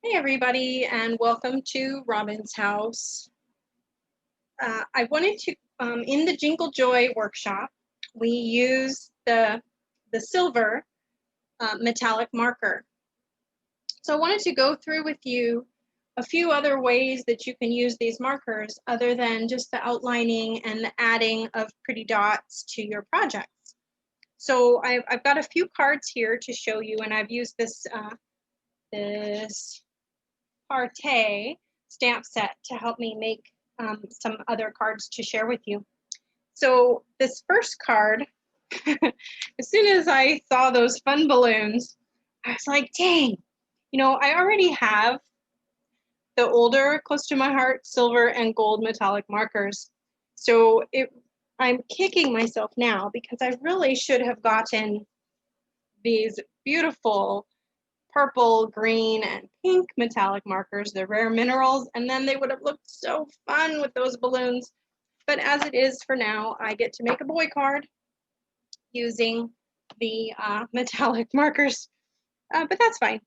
Hey everybody, and welcome to Robin's House. I wanted to, in the Jingle Joy workshop, we use the silver metallic marker. So I wanted to go through with you a few other ways that you can use these markers other than just the outlining and the adding of pretty dots to your projects. So I've got a few cards here to show you, and I've used this Partey stamp set to help me make some other cards to share with you. So this first card, as soon as I saw those fun balloons, I was like, dang, I already have the older, close to my heart, silver and gold metallic markers. So I'm kicking myself now because I really should have gotten these beautiful purple, green, and pink metallic markers. They're rare minerals, and then they would have looked so fun with those balloons. But as it is for now, I get to make a boy card using the metallic markers, but that's fine.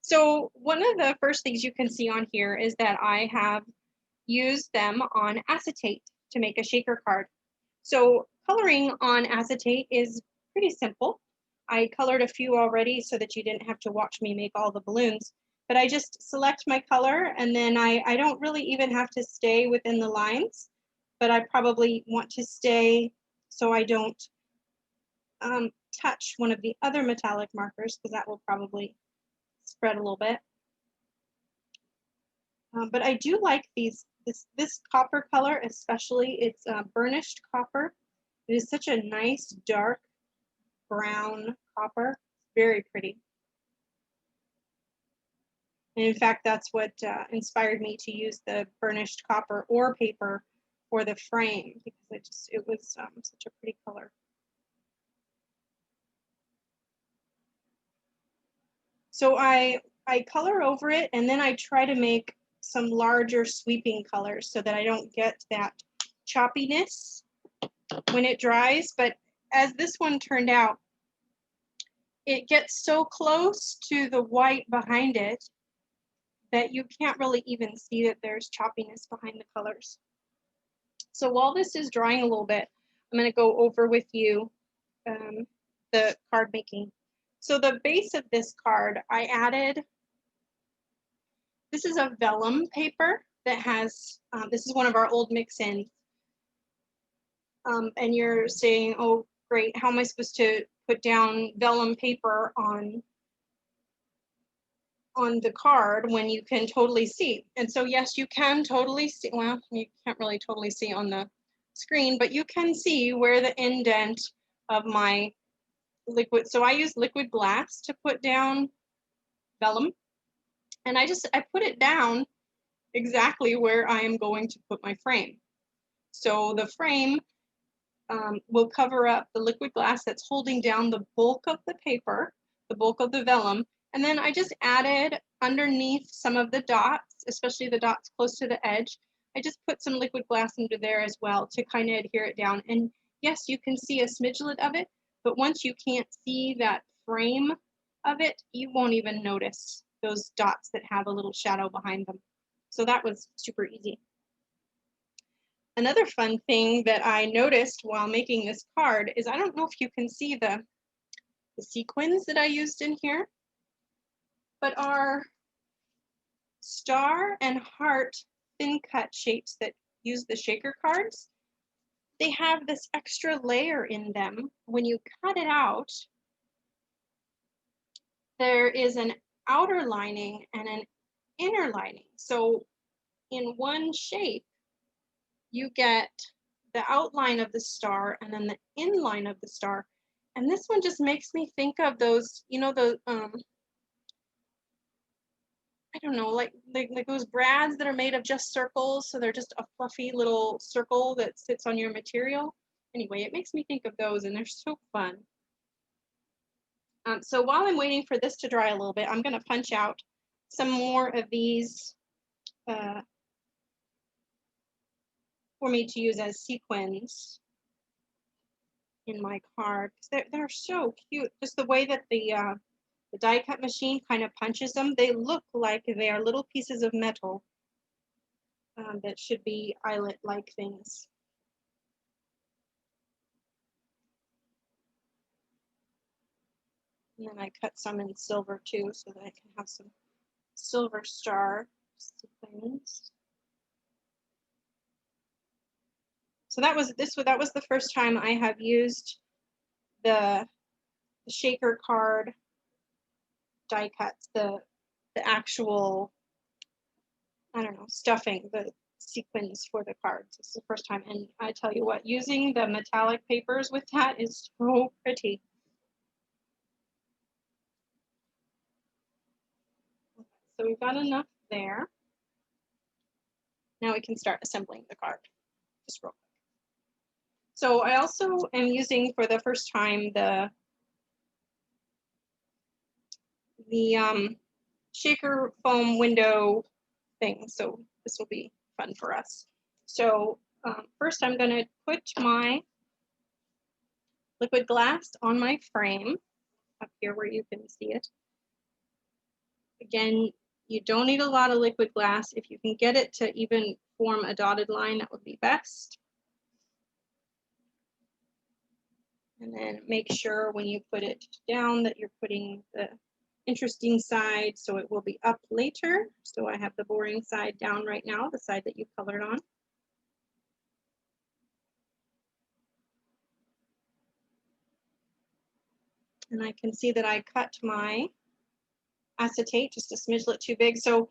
So one of the first things you can see on here is that I have used them on acetate to make a shaker card. So coloring on acetate is pretty simple. I colored a few already so that you didn't have to watch me make all the balloons, but I just select my color, and then I don't really even have to stay within the lines, but I probably want to stay so I don't touch one of the other metallic markers, because that will probably spread a little bit. But I do like this copper color, especially. It's burnished copper. It is such a nice dark brown copper. Very pretty. And in fact, that's what inspired me to use the burnished copper or paper for the frame, because it was such a pretty color. So I color over it, and then I try to make some larger sweeping colors so that I don't get that choppiness when it dries. But as this one turned out, it gets so close to the white behind it that you can't really even see that there's choppiness behind the colors. So while this is drying a little bit, I'm going to go over with you the card making. So the base of this card, I added, this is a vellum paper that has, this is one of our old mix-ins. And you're saying, oh, great, how am I supposed to put down vellum paper on the card when you can totally see? And so yes, you can totally see. Well, you can't really totally see on the screen, but you can see where the indent of my liquid, so I use liquid glass to put down vellum, and I put it down exactly where I am going to put my frame. So the frame will cover up the liquid glass that's holding down the bulk of the paper, the bulk of the vellum. And then I just added underneath some of the dots, especially the dots close to the edge, I just put some liquid glass under there as well to kind of adhere it down. And yes, you can see a smidgelet of it, but once you can't see that frame of it, you won't even notice those dots that have a little shadow behind them. So that was super easy. Another fun thing that I noticed while making this card is, I don't know if you can see the sequins that I used in here, but our star and heart thin cut shapes that use the shaker cards, they have this extra layer in them. When you cut it out, there is an outer lining and an inner lining. So in one shape, you get the outline of the star and then the inline of the star. And this one just makes me think of those, I don't know, like those brads that are made of just circles. So they're just a fluffy little circle that sits on your material. Anyway, it makes me think of those, and they're so fun. So while I'm waiting for this to dry a little bit, I'm going to punch out some more of these for me to use as sequins in my card. They're so cute. Just the way that the the die cut machine kind of punches them. They look like they are little pieces of metal that should be eyelet-like things. And then I cut some in silver too, so that I can have some silver star sequins. So that was the first time I have used the shaker card die cuts, the actual, I don't know, stuffing, the sequins for the cards. This is the first time, and I tell you what, using the metallic papers with that is so pretty. So we've got enough there. Now we can start assembling the card, just real quick. So I also am using for the first time the shaker foam window thing. So this will be fun for us. So first I'm going to put my liquid glass on my frame up here where you can see it. Again, you don't need a lot of liquid glass. If you can get it to even form a dotted line, that would be best. And then make sure when you put it down that you're putting the interesting side so it will be up later. So I have the boring side down right now, the side that you colored on. And I can see that I cut my acetate just a smidgelet too big. So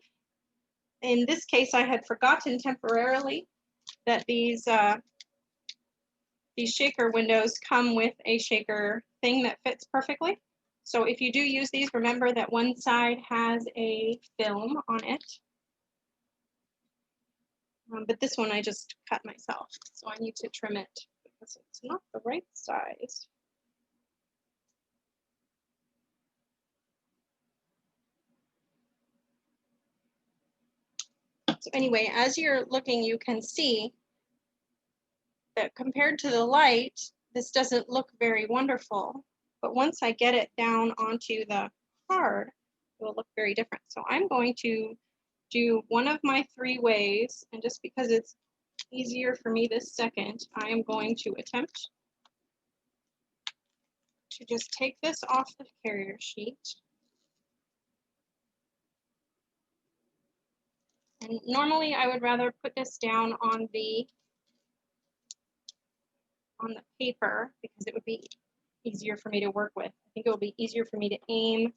in this case, I had forgotten temporarily that these shaker windows come with a shaker thing that fits perfectly. So if you do use these, remember that one side has a film on it. But this one I just cut myself, so I need to trim it because it's not the right size. So anyway, as you're looking, you can see that compared to the light, this doesn't look very wonderful. But once I get it down onto the card, it will look very different. So I'm going to do one of my 3 ways, and just because it's easier for me this second, I am going to attempt to just take this off the carrier sheet. And normally I would rather put this down on the paper because it would be easier for me to work with. I think it will be easier for me to aim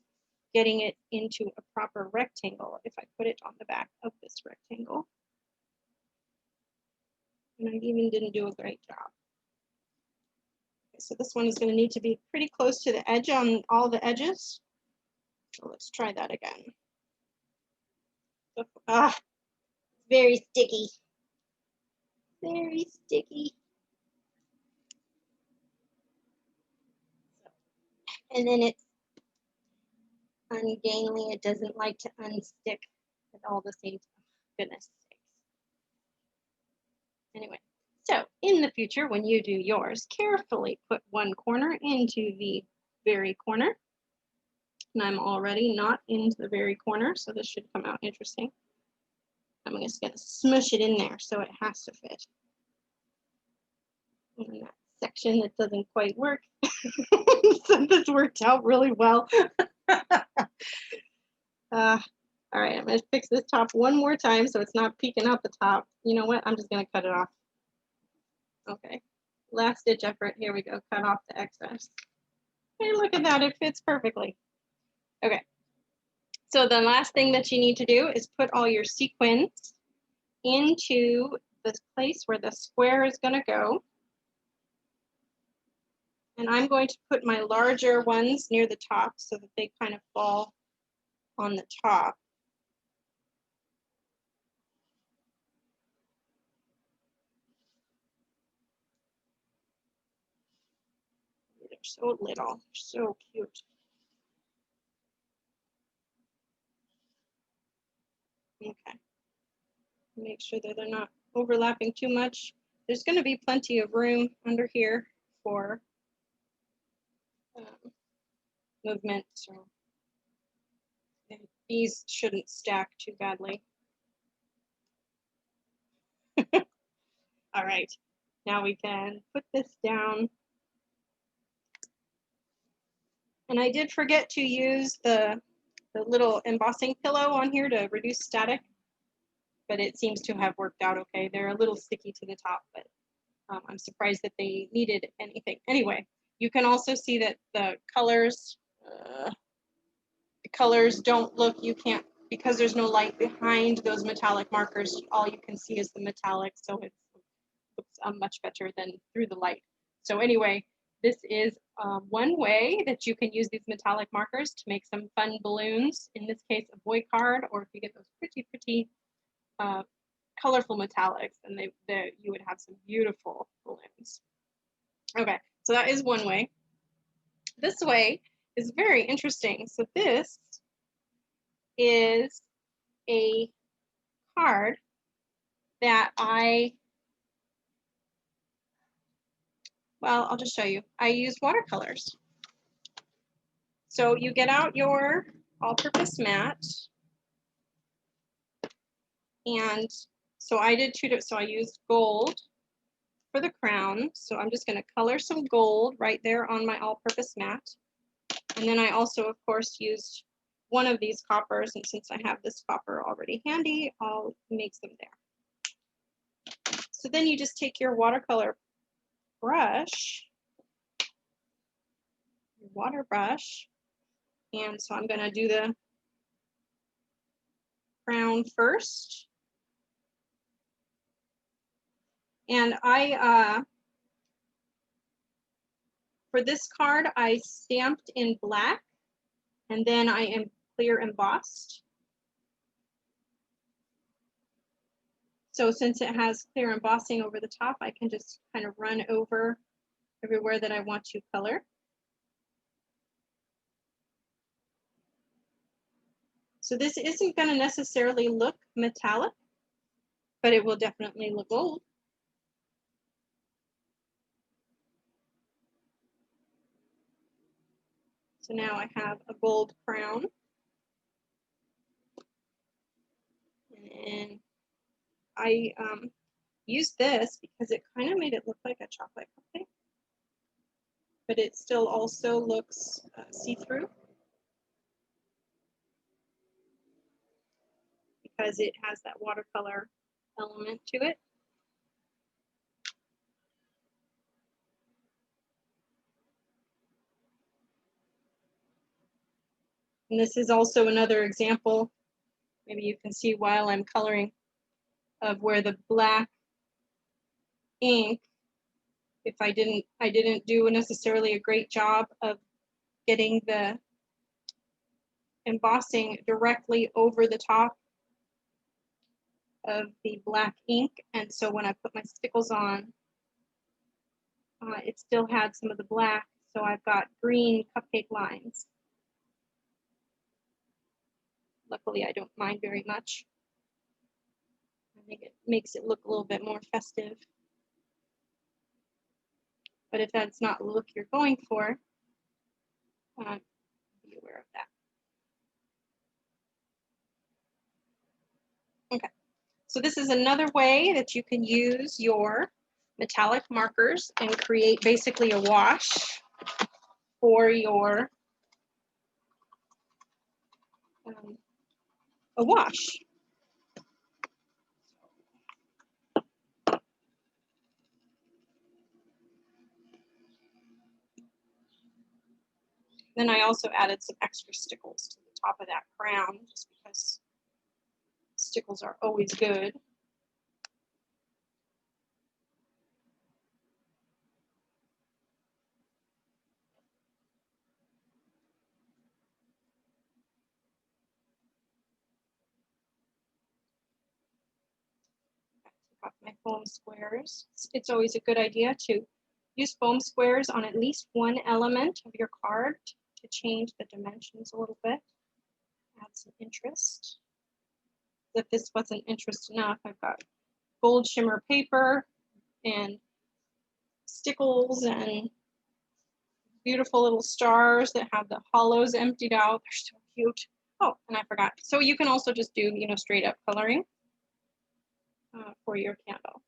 getting it into a proper rectangle if I put it on the back of this rectangle. And I even didn't do a great job. Okay, so this one is going to need to be pretty close to the edge on all the edges. So let's try that again. Very sticky. Very sticky. And then it's ungainly. It doesn't like to unstick at all the same time. Goodness sakes. Anyway, so in the future, when you do yours, carefully put one corner into the very corner. And I'm already not into the very corner, so this should come out interesting. I'm just going to smush it in there so it has to fit. In that section that doesn't quite work. So this worked out really well. All right, I'm going to fix this top one more time so it's not peeking out the top. You know what? I'm just going to cut it off. Okay, last ditch effort. Here we go. Cut off the excess. Hey, look at that. It fits perfectly. Okay, so the last thing that you need to do is put all your sequins into the place where the square is going to go. And I'm going to put my larger ones near the top so that they kind of fall on the top. They're so little, so cute. Okay. Make sure that they're not overlapping too much. There's going to be plenty of room under here for movement. So And these shouldn't stack too badly. All right, now we can put this down. And I did forget to use the little embossing pillow on here to reduce static, but it seems to have worked out okay. They're a little sticky to the top, but I'm surprised that they needed anything. Anyway, you can also see that the colors don't look, you can't, because there's no light behind those metallic markers, all you can see is the metallic, so it looks much better than through the light. So anyway, this is one way that you can use these metallic markers to make some fun balloons, in this case a boy card, or if you get those pretty colorful metallics, and you would have some beautiful balloons. Okay, so that is one way. This way is very interesting. So this is a card that I'll just show you. I use watercolors. So you get out your all-purpose mat, and so I did so I used gold for the crown. So I'm just going to color some gold right there on my all-purpose mat. And then I also, of course, used one of these coppers, and since I have this copper already handy, I'll make them there. So then you just take your watercolor brush, your water brush, and so I'm going to do the crown first. And for this card, I stamped in black, and then I am clear embossed. So since it has clear embossing over the top, I can just kind of run over everywhere that I want to color. So this isn't going to necessarily look metallic, but it will definitely look gold. So now I have a gold crown. And I used this because it kind of made it look like a chocolate cupcake, but it still also looks see-through because it has that watercolor element to it. And this is also another example, maybe you can see while I'm coloring, of where the black ink, if I didn't do necessarily a great job of getting the embossing directly over the top of the black ink, and so when I put my stickles on, it still had some of the black, so I've got green cupcake lines. Luckily, I don't mind very much. I think it makes it look a little bit more festive. But if that's not the look you're going for, be aware of that. Okay, so this is another way that you can use your metallic markers and create basically a wash for your a wash. Then I also added some extra stickles to the top of that crown, just because stickles are always good. Got my foam squares. It's always a good idea to use foam squares on at least one element of your card to change the dimensions a little bit, add some interest. If this wasn't interest enough, I've got gold shimmer paper and stickles and beautiful little stars that have the hollows emptied out. They're so cute. Oh, and I forgot. So you can also just do, you know, straight up coloring for your candle.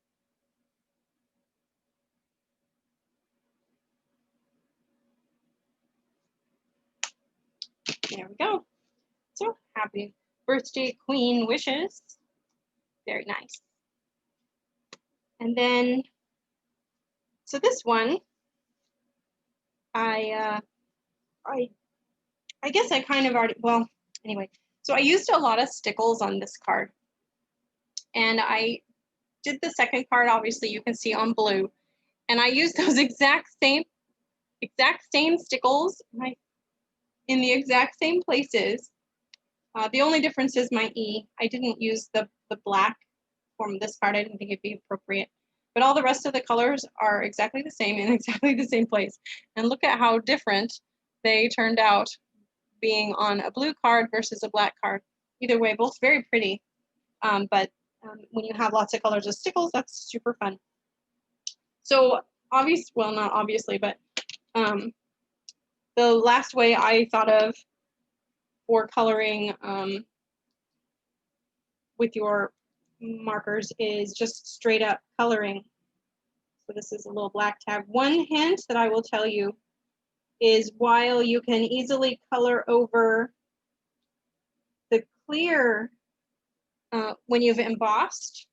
There we go. So happy birthday, Queen wishes. Very nice. And then, so this one, I guess I kind of already, well, anyway. So I used a lot of stickles on this card. And I did the second card, obviously you can see on blue. And I used those exact same stickles in the exact same places. The only difference is my E. I didn't use the black from this card. I didn't think it'd be appropriate. But all the rest of the colors are exactly the same in exactly the same place. And look at how different they turned out being on a blue card versus a black card. Either way, both very pretty. But when you have lots of colors of stickles, that's super fun. So well, not obviously, but the last way I thought of for coloring with your markers is just straight up coloring. So this is a little black tab. One hint that I will tell you is while you can easily color over the clear when you've embossed,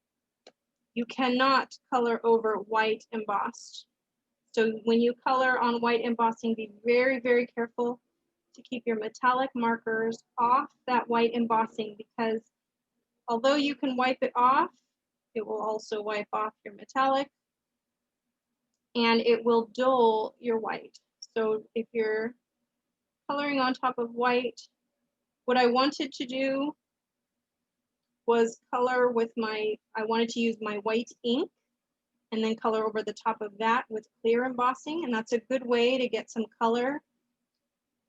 you cannot color over white embossed. So when you color on white embossing, be very, very careful to keep your metallic markers off that white embossing, because although you can wipe it off, it will also wipe off your metallic and it will dull your white. So if you're coloring on top of white, what I wanted to do was color with I wanted to use my white ink and then color over the top of that with clear embossing. And that's a good way to get some color,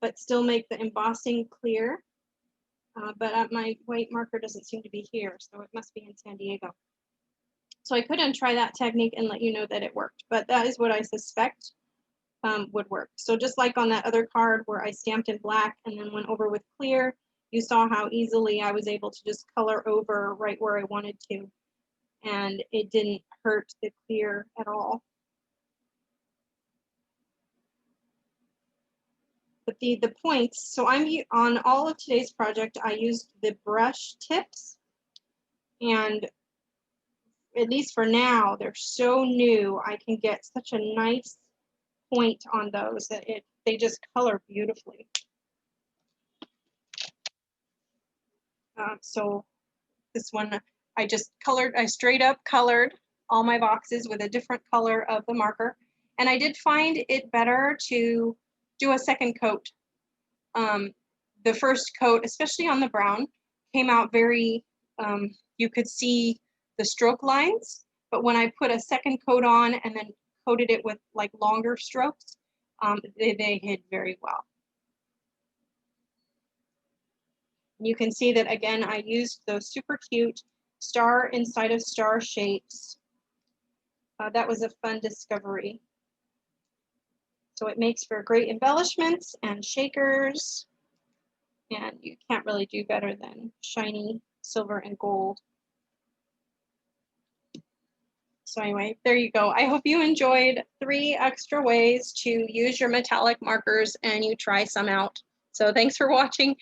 but still make the embossing clear. But my white marker doesn't seem to be here, so it must be in San Diego. So I couldn't try that technique and let you know that it worked, but that is what I suspect would work. So just like on that other card where I stamped in black and then went over with clear, you saw how easily I was able to just color over right where I wanted to, and it didn't hurt the clear at all. But the points, so I'm on all of today's project, I used the brush tips, and at least for now, they're so new, I can get such a nice point on those that they just color beautifully. So this one, I straight up colored all my boxes with a different color of the marker. And I did find it better to do a second coat. The first coat, especially on the brown, came out very, you could see the stroke lines, but when I put a second coat on and then coated it with like longer strokes, they hid very well. You can see that again, I used those super cute star inside of star shapes. That was a fun discovery. So it makes for great embellishments and shakers, and you can't really do better than shiny silver and gold. So anyway, there you go. I hope you enjoyed 3 extra ways to use your metallic markers and you try some out. So thanks for watching.